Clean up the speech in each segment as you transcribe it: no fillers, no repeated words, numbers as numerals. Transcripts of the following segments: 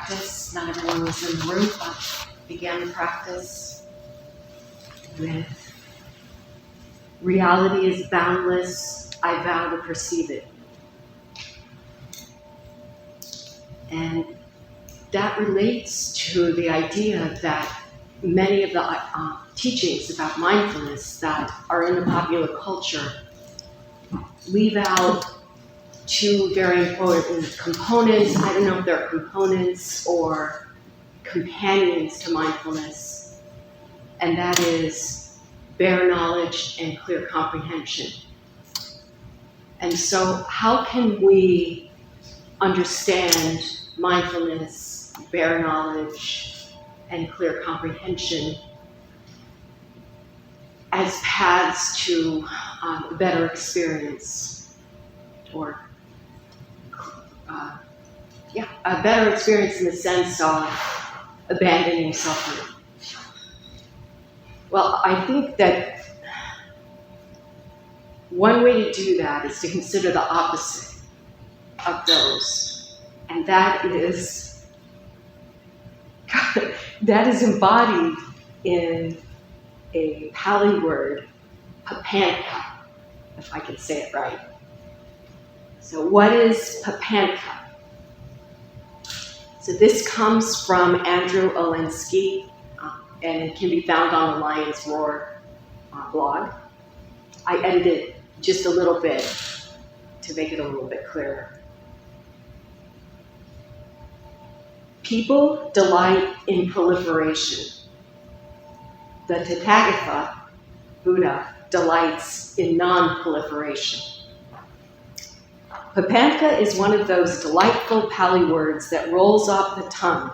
practice. Not everyone was in the room, but began the practice with reality is boundless, I vow to perceive it. And that relates to the idea that many of the teachings about mindfulness that are in the popular culture leave out two very important components. I don't know if they're components or companions to mindfulness, and that is bare knowledge and clear comprehension. And so how can we understand mindfulness, bare knowledge, and clear comprehension as paths to a better experience, or a better experience in the sense of abandoning suffering? Well, I think that one way to do that is to consider the opposite of those, and that is embodied in a Pali word, Papañca, if I can say it right. So what is Papañca? So this comes from Andrew Olinsky, and it can be found on the Lion's Roar blog. I edited it just a little bit to make it a little bit clearer. People delight in proliferation. The Tathagata, Buddha, delights in non-proliferation. Papañca is one of those delightful Pali words that rolls off the tongue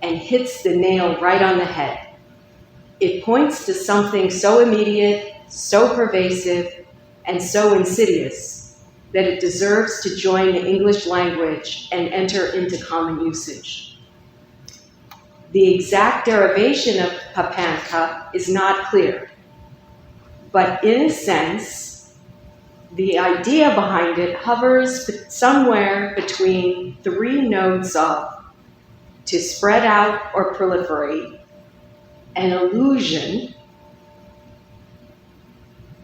and hits the nail right on the head. It points to something so immediate, so pervasive, and so insidious that it deserves to join the English language and enter into common usage. The exact derivation of Papañca is not clear, but in a sense, the idea behind it hovers somewhere between three nodes of to spread out or proliferate, an illusion,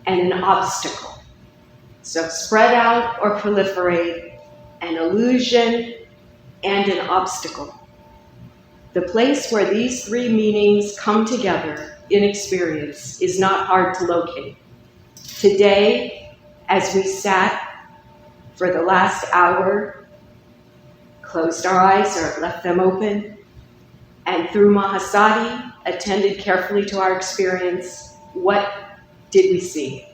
and an obstacle. So spread out or proliferate, an illusion, and an obstacle. The place where these three meanings come together in experience is not hard to locate. Today, as we sat for the last hour, closed our eyes or left them open, and through Mahasati, attended carefully to our experience, what did we see?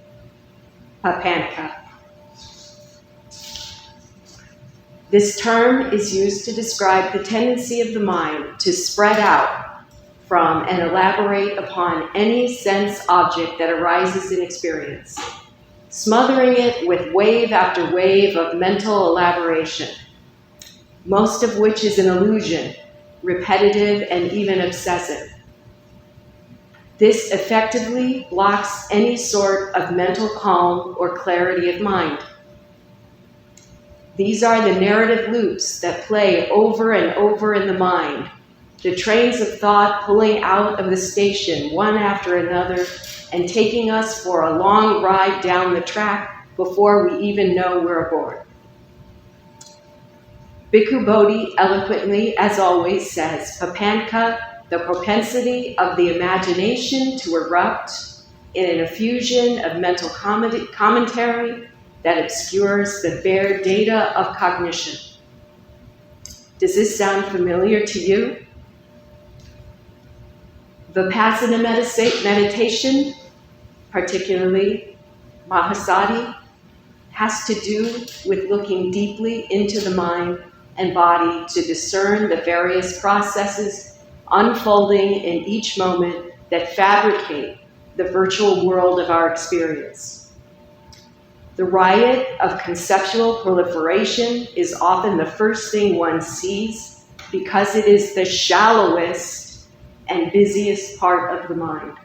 Papañca. This term is used to describe the tendency of the mind to spread out from and elaborate upon any sense object that arises in experience, smothering it with wave after wave of mental elaboration, most of which is an illusion, repetitive and even obsessive. This effectively blocks any sort of mental calm or clarity of mind. These are the narrative loops that play over and over in the mind, the trains of thought pulling out of the station one after another and taking us for a long ride down the track before we even know we're aboard. Bhikkhu Bodhi eloquently, as always, says, Papañca, the propensity of the imagination to erupt in an effusion of mental commentary that obscures the bare data of cognition. Does this sound familiar to you? Vipassana meditation, particularly Mahasati, has to do with looking deeply into the mind and body to discern the various processes unfolding in each moment that fabricate the virtual world of our experience. The riot of conceptual proliferation is often the first thing one sees because it is the shallowest and busiest part of the mind.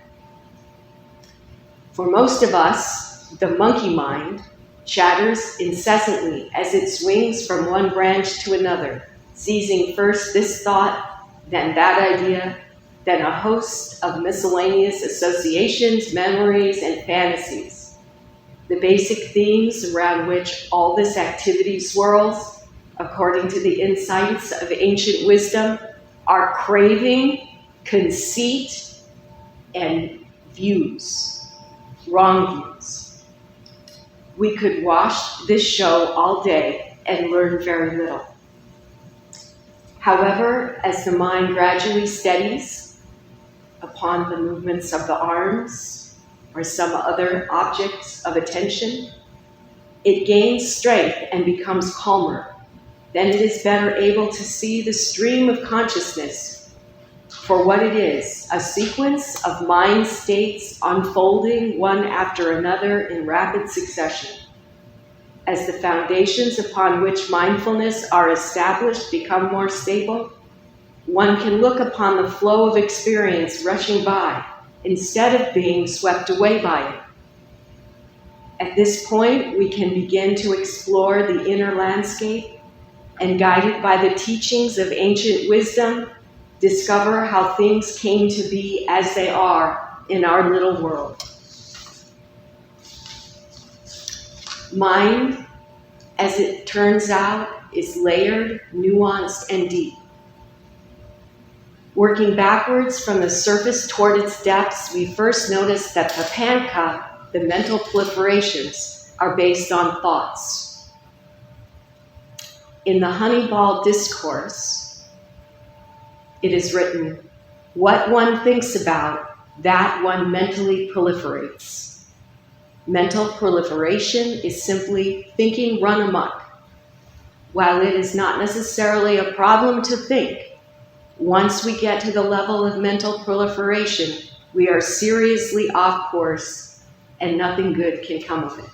For most of us, the monkey mind chatters incessantly as it swings from one branch to another, seizing first this thought, then that idea, then a host of miscellaneous associations, memories, and fantasies. The basic themes around which all this activity swirls, according to the insights of ancient wisdom, are craving, conceit, and views, wrong views. We could watch this show all day and learn very little. However, as the mind gradually steadies upon the movements of the arms or some other objects of attention, it gains strength and becomes calmer. Then it is better able to see the stream of consciousness for what it is, a sequence of mind states unfolding one after another in rapid succession. As the foundations upon which mindfulness are established become more stable, one can look upon the flow of experience rushing by instead of being swept away by it. At this point, we can begin to explore the inner landscape and, guided by the teachings of ancient wisdom, discover how things came to be as they are in our little world. Mind, as it turns out, is layered, nuanced, and deep. Working backwards from the surface toward its depths, we first notice that Papañca, the mental proliferations, are based on thoughts. In the Honeyball Discourse, it is written, "What one thinks about, that one mentally proliferates." Mental proliferation is simply thinking run amok. While it is not necessarily a problem to think, once we get to the level of mental proliferation, we are seriously off course and nothing good can come of it.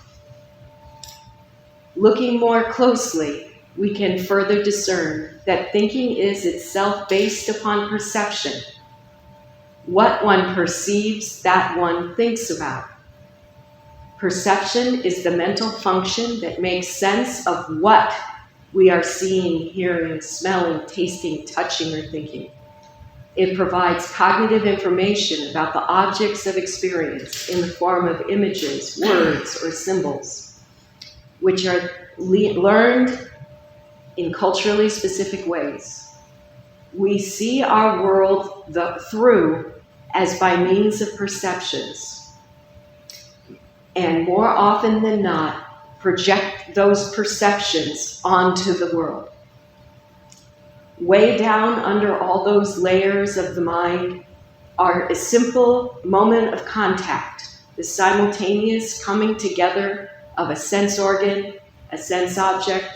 Looking more closely, we can further discern that thinking is itself based upon perception. What one perceives, that one thinks about. Perception is the mental function that makes sense of what we are seeing, hearing, smelling, tasting, touching, or thinking. It provides cognitive information about the objects of experience in the form of images, words, or symbols, which are learned in culturally specific ways. We see our world through as by means of perceptions, and more often than not, project those perceptions onto the world. Way down under all those layers of the mind are a simple moment of contact, the simultaneous coming together of a sense organ, a sense object,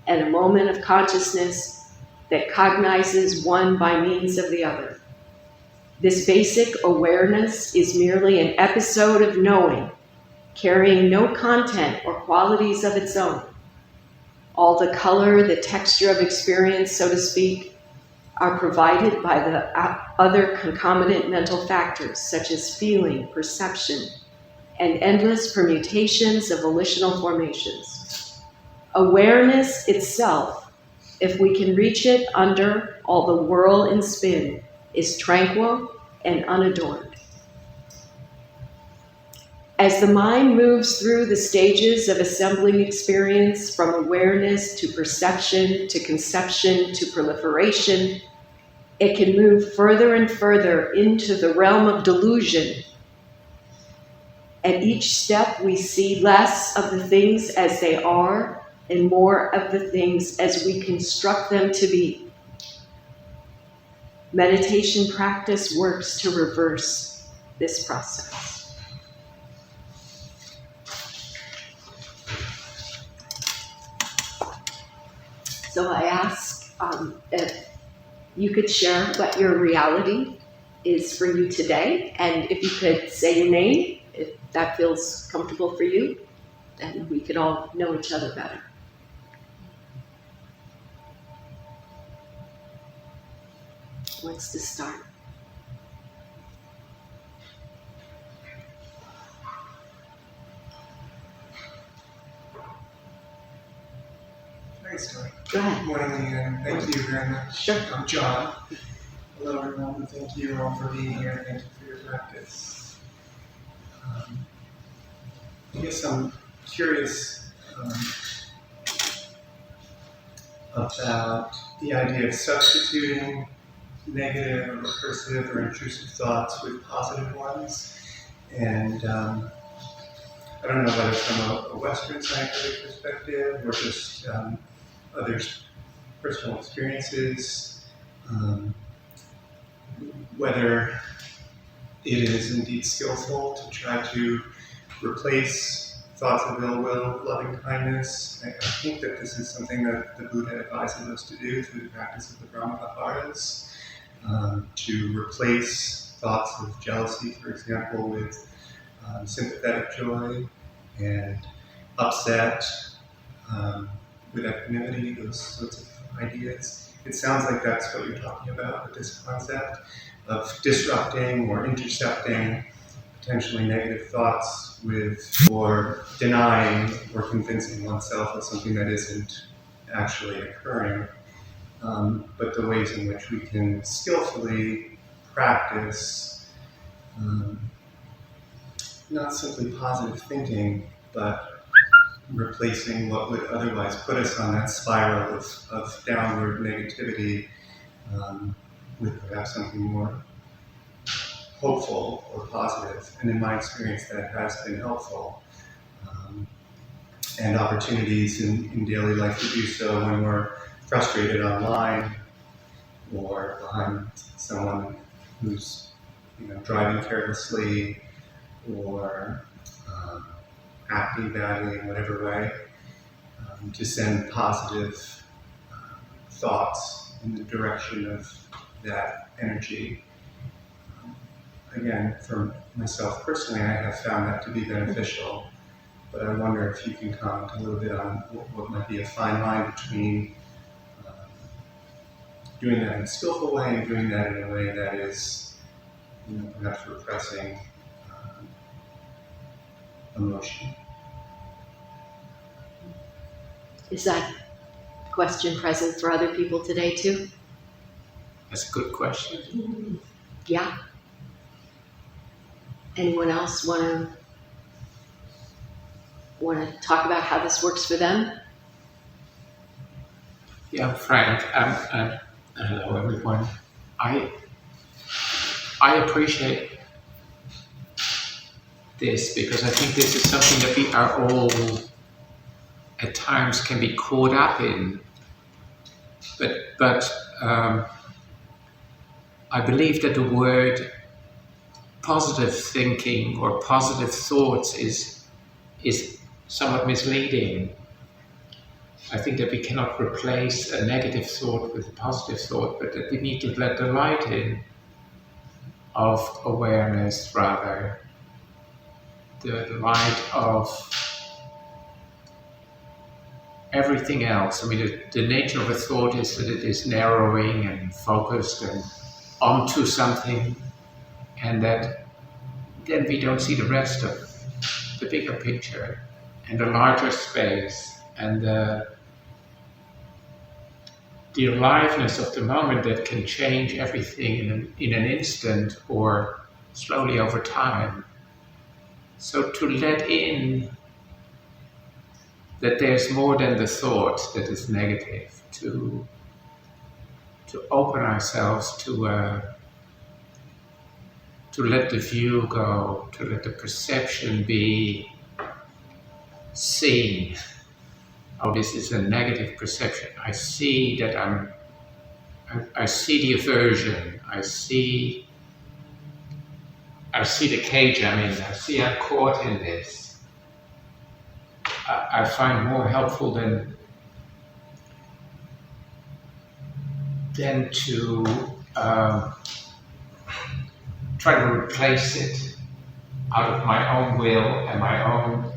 and a moment of consciousness that cognizes one by means of the other. This basic awareness is merely an episode of knowing, carrying no content or qualities of its own. All the color, the texture of experience, so to speak, are provided by the other concomitant mental factors, such as feeling, perception, and endless permutations of volitional formations. Awareness itself, if we can reach it under all the whirl and spin, is tranquil and unadorned. As the mind moves through the stages of assembling experience from awareness to perception to conception to proliferation, it can move further and further into the realm of delusion. At each step, we see less of the things as they are and more of the things as we construct them to be. Meditation practice works to reverse this process. So I ask if you could share what your reality is for you today, and if you could say your name, if that feels comfortable for you, then we could all know each other better. Who wants to start? Thanks, Tony. Go ahead. Good morning, Liane. Thank you very much. Sure. I'm John. Hello, everyone. Thank you all for being here. Thank you for your practice. I guess I'm curious about the idea of substituting negative or recursive or intrusive thoughts with positive ones. And I don't know whether from a Western scientific perspective or just others' personal experiences, whether it is indeed skillful to try to replace thoughts of ill will with loving kindness. I think that this is something that the Buddha advises us to do through the practice of the Brahmaviharas, to replace thoughts of jealousy, for example, with sympathetic joy, and upset with equanimity, those sorts of ideas. It sounds like that's what you're talking about with this concept of disrupting or intercepting potentially negative thoughts with, or denying or convincing oneself of something that isn't actually occurring. But the ways in which we can skillfully practice not simply positive thinking, but replacing what would otherwise put us on that spiral of downward negativity with perhaps something more hopeful or positive. And in my experience, that has been helpful. And opportunities in daily life to do so when we're frustrated online or behind someone who's driving carelessly or acting badly in whatever way, to send positive thoughts in the direction of that energy. Again, for myself personally, I have found that to be beneficial, but I wonder if you can comment a little bit on what might be a fine line between doing that in a skillful way and doing that in a way that is perhaps repressing emotion. Is that question present for other people today too? That's a good question. Yeah. Anyone else want to talk about how this works for them? Yeah, Frank. Hello, everyone. I appreciate this because I think this is something that we are all at times can be caught up in. But I believe that the word positive thinking or positive thoughts is somewhat misleading. I think that we cannot replace a negative thought with a positive thought, but that we need to let the light in of awareness, rather. The light of everything else. I mean, the nature of a thought is that it is narrowing and focused and onto something, and that then we don't see the rest of the bigger picture and the larger space and the aliveness of the moment that can change everything in an instant or slowly over time. So to let in that there's more than the thought that is negative, to open ourselves to let the view go, to let the perception be seen. Oh, this is a negative perception. I see that I see the aversion. I see the cage I'm in. I see I'm caught in this. I find more helpful than to try to replace it out of my own will and my own,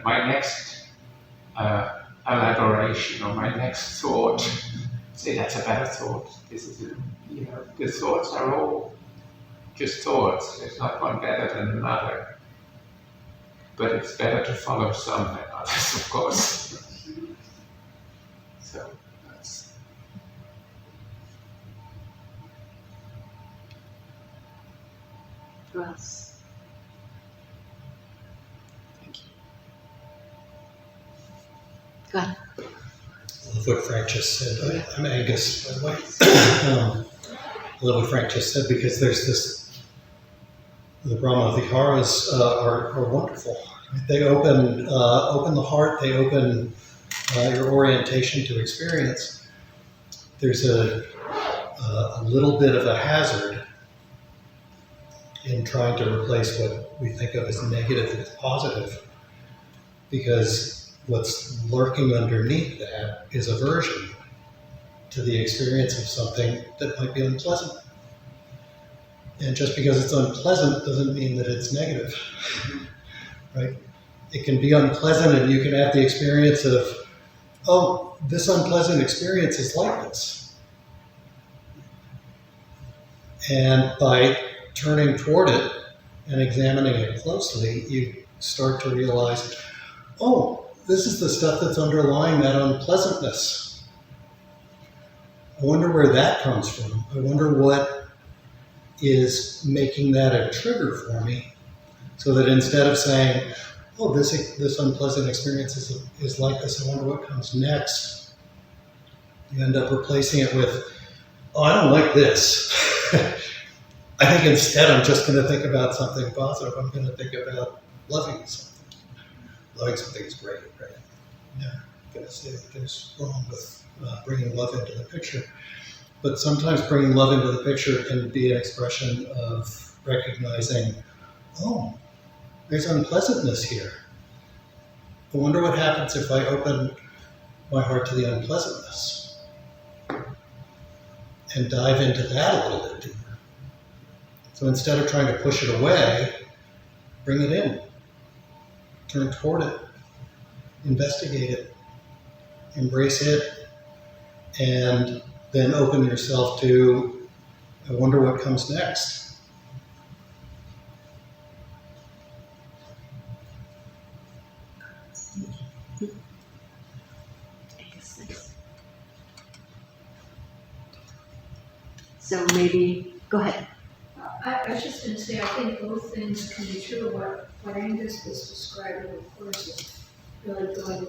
my next elaboration or my next thought. Say that's a better thought. This is, the thoughts are all just thoughts. There's not one better than another. But it's better to follow some than others, of course. So Who else? Thank you. Go ahead. I love what Frank just said. I'm Angus, by the way. I love what Frank just said because there's this, the Brahma Viharas are wonderful. They open the heart, they open your orientation to experience. There's a little bit of a hazard in trying to replace what we think of as negative with positive, because what's lurking underneath that is aversion to the experience of something that might be unpleasant. And just because it's unpleasant doesn't mean that it's negative, right? It can be unpleasant and you can have the experience of, oh, this unpleasant experience is like this. And by turning toward it and examining it closely, you start to realize, oh, this is the stuff that's underlying that unpleasantness. I wonder where that comes from. I wonder what is making that a trigger for me, so that instead of saying, oh, this unpleasant experience is like this, I wonder what comes next, you end up replacing it with, oh, I don't like this. I think instead I'm just going to think about something positive. I'm going to think about loving something. Loving something is great, right? Yeah, I'm going to say that there's wrong with bringing love into the picture. But sometimes bringing love into the picture can be an expression of recognizing, oh, there's unpleasantness here. I wonder what happens if I open my heart to the unpleasantness and dive into that a little bit deeper. So instead of trying to push it away, bring it in, turn toward it, investigate it, embrace it, and then open yourself to, I wonder what comes next. So maybe, go ahead. I was just going to say, I think both things can be true. What Angus was describing, of course, is really going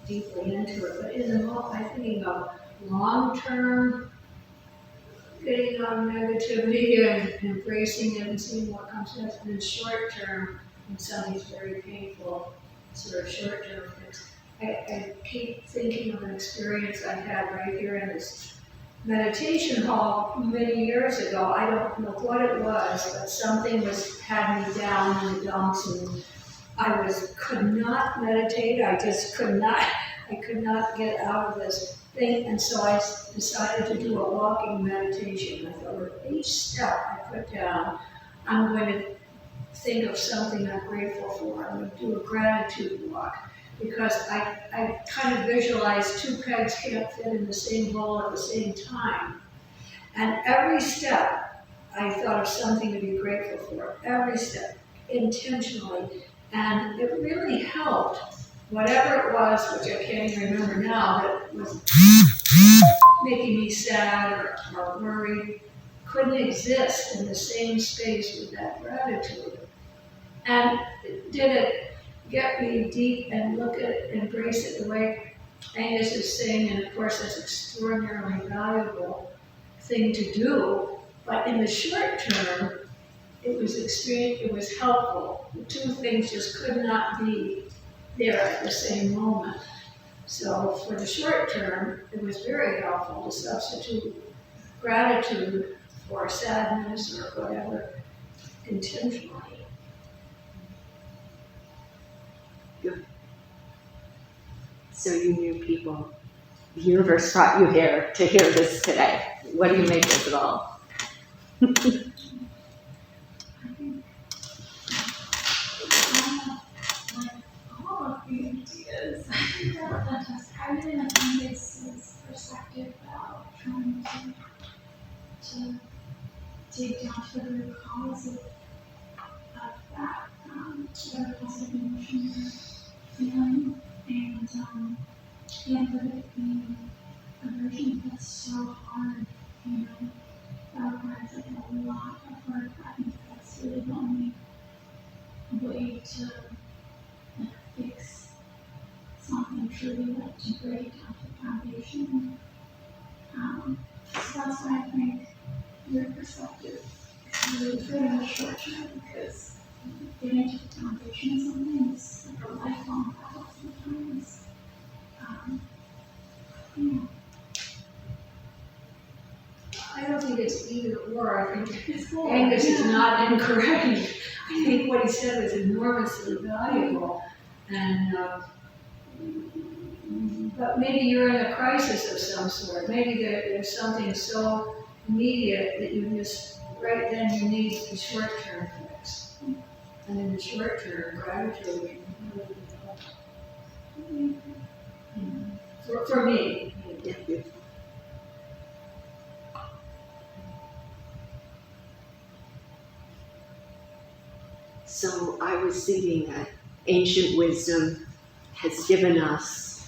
deeply into it. But in the moment, I'm thinking of long-term getting on negativity and embracing it and seeing what comes next. And then short-term, when something's very painful, sort of short-term fix. I keep thinking of an experience I had right here in this meditation hall many years ago. I don't know what it was, but something had me down in the dumps, and I could not meditate. I could not get out of this thing, and so I decided to do a walking meditation. I thought, with each step I put down, I'm going to think of something I'm grateful for. I'm going to do a gratitude walk. Because I kind of visualize two pegs can't fit in the same hole at the same time. And every step, I thought of something to be grateful for. Every step, intentionally. And it really helped. Whatever it was, which I can't even remember now, that was making me sad or worried, couldn't exist in the same space with that gratitude. And did it get me deep and look at it, embrace it the way Angus is saying, and of course that's an extraordinarily valuable thing to do. But in the short term, it was helpful. The two things just could not be there at the same moment. So for the short term, it was very helpful to substitute gratitude for sadness or whatever intentionally. Good. So you knew people. The universe brought you here to hear this today. What do you make of it all? All of the ideas that describe it, and I think it's his perspective about trying to dig down to the root cause of that whatever positive emotion you're feeling, and with it being aversion, that's so hard, that requires like a lot of work. I think that's really to fix something truly, like to break down to the foundation. So that's why I think your perspective is really good in the short term, because getting to the foundation of something is like a lifelong battle sometimes. Yeah. I don't think it's either or. I think Angus is not incorrect. I think what he said was enormously valuable. And but maybe you're in a crisis of some sort. Maybe there's something so immediate that you just right then you need the short-term fix. And in the short term, gratitude can really help. For me. So I was thinking that ancient wisdom has given us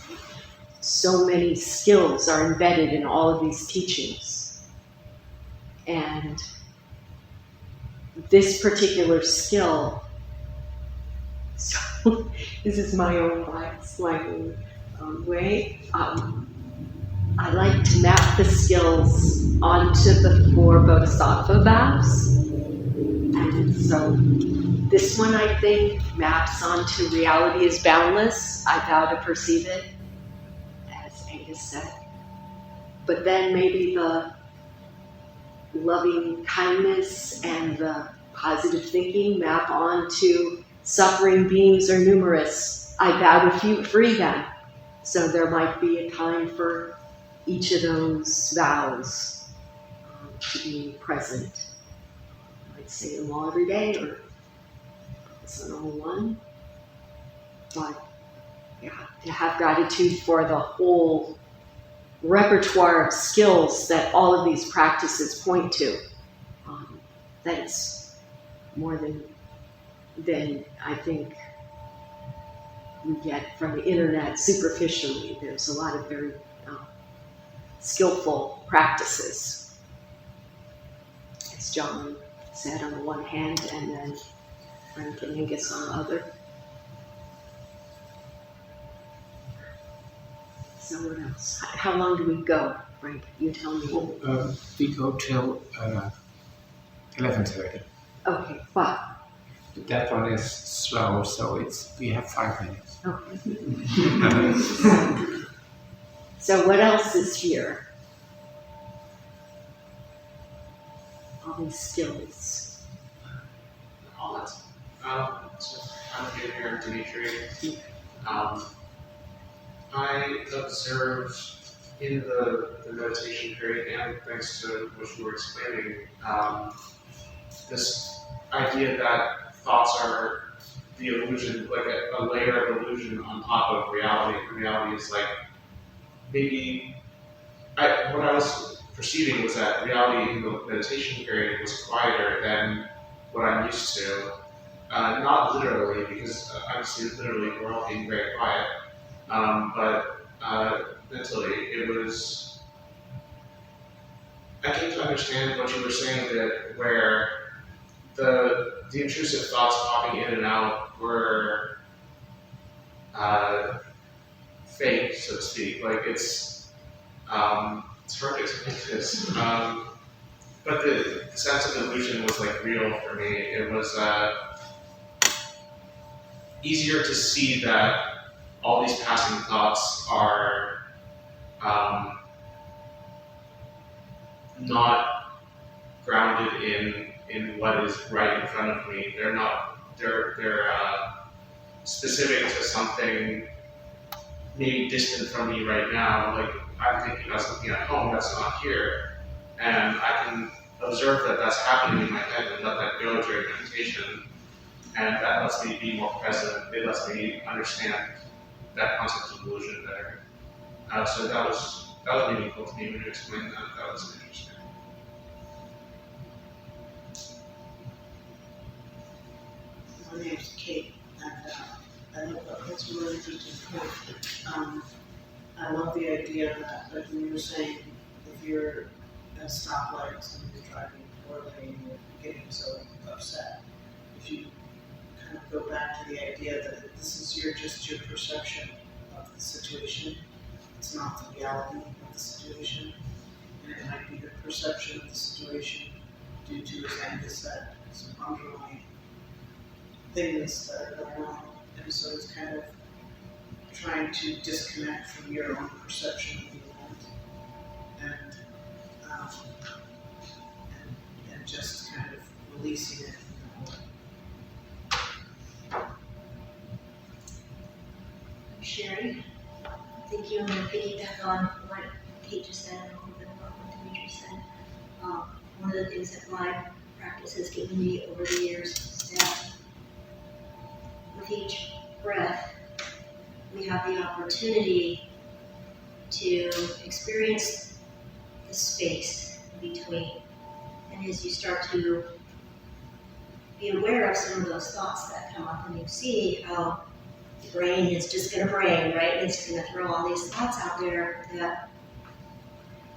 so many skills are embedded in all of these teachings. And this particular skill, so this is my own slightly way, I like to map the skills onto the 4 bodhisattva vows. And so this one, I think, maps onto reality is boundless. I vow to perceive it, as Angus said. But then maybe the loving kindness and the positive thinking map onto suffering beings are numerous. I vow to free them. So there might be a time for each of those vows to be present. I'd say them all every day, or it's not only one. But yeah, to have gratitude for the whole repertoire of skills that all of these practices point to. That's more than I think we get from the internet superficially. There's a lot of very skillful practices, as John said on the one hand, and then Frank and Angus on the other. So what else? How long do we go, Frank? You tell me. We go till 11:30. Okay, but That one is slow, so we have 5 minutes. okay. So what else is here? All these skills. All that. So I'm here, Dimitri. I observed in the meditation period, and thanks to what you were explaining, this idea that thoughts are the illusion, like a layer of illusion on top of reality. Reality is like maybe what I was perceiving was that reality in the meditation period was quieter than what I'm used to. Not literally, because obviously literally we're all being very quiet, but mentally it was. I came to understand what you were saying, that where the intrusive thoughts popping in and out were fake, so to speak. Like it's hard to explain this, but the sense of illusion was like real for me. It was easier to see that all these passing thoughts are not grounded in what is right in front of me. They're not. They're specific to something maybe distant from me right now. Like I'm thinking I was looking at home that's not here, and I can observe that that's happening in my head and let that go during meditation, and that lets me be more present. It lets me understand that concept of illusion better. So that was meaningful to me when you explained that. That was interesting. My name's Kate, and I love that's a really interesting point. I love the idea that, like when you were saying, if you're at a stoplight and somebody's driving poorly and you're getting so upset, if you kind kind of go back to the idea that this is just your perception of the situation. It's not the reality of the situation. And it might be the perception of the situation due to, as Angus said, some underlying things that are going on. And so it's kind of trying to disconnect from your own perception of the event and just kind of releasing it. Sherry, thank you. I'm going to piggyback on what Kate just said and a little bit about what Dimitri said. One of the things that my practice has given me over the years is that with each breath, we have the opportunity to experience the space between. And as you start to be aware of some of those thoughts that come up, and you see how the brain is just going to brain, right? It's going to throw all these thoughts out there, that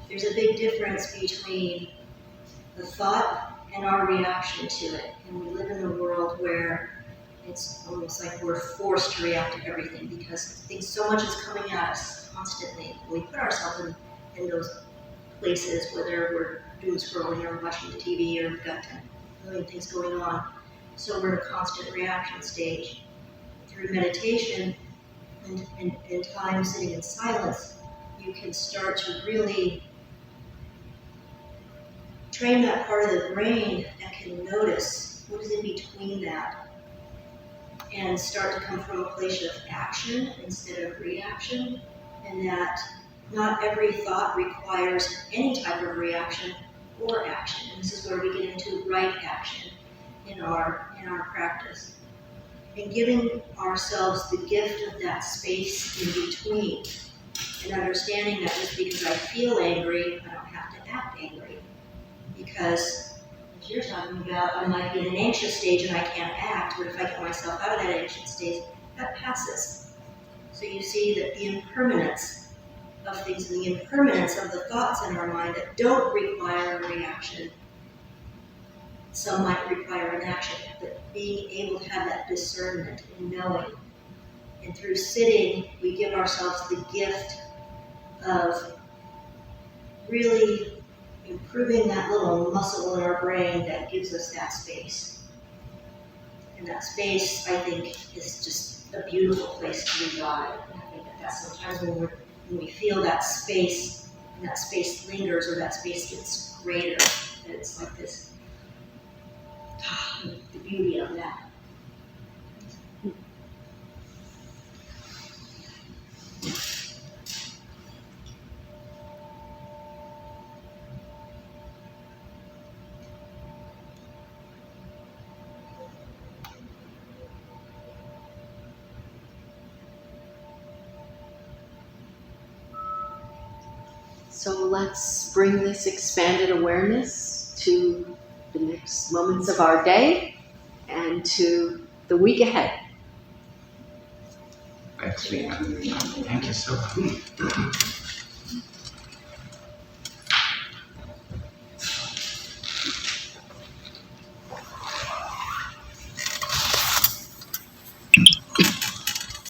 there's a big difference between the thought and our reaction to it. And we live in a world where it's almost like we're forced to react to everything because so much is coming at us constantly. We put ourselves in those places, whether we're doom scrolling or watching the TV or we've got a million things going on. So we're in a constant reaction stage. Through meditation and time sitting in silence, you can start to really train that part of the brain that can notice what is in between that and start to come from a place of action instead of reaction, and that not every thought requires any type of reaction or action. And this is where we get into right action in our practice. And giving ourselves the gift of that space in between, and understanding that just because I feel angry, I don't have to act angry. Because, as you're talking about, I might be in an anxious stage and I can't act, but if I get myself out of that anxious stage, that passes. So you see that the impermanence of things and the impermanence of the thoughts in our mind that don't require a reaction. Some might require an action, but being able to have that discernment and knowing. And through sitting, we give ourselves the gift of really improving that little muscle in our brain that gives us that space. And that space, I think, is just a beautiful place to reside. And I think that's sometimes when we feel that space, and that space lingers, or that space gets greater, that it's like this, the beauty of that. So let's bring this expanded awareness to the next moments of our day and to the week ahead. Thanks, Liane. Thank you so much.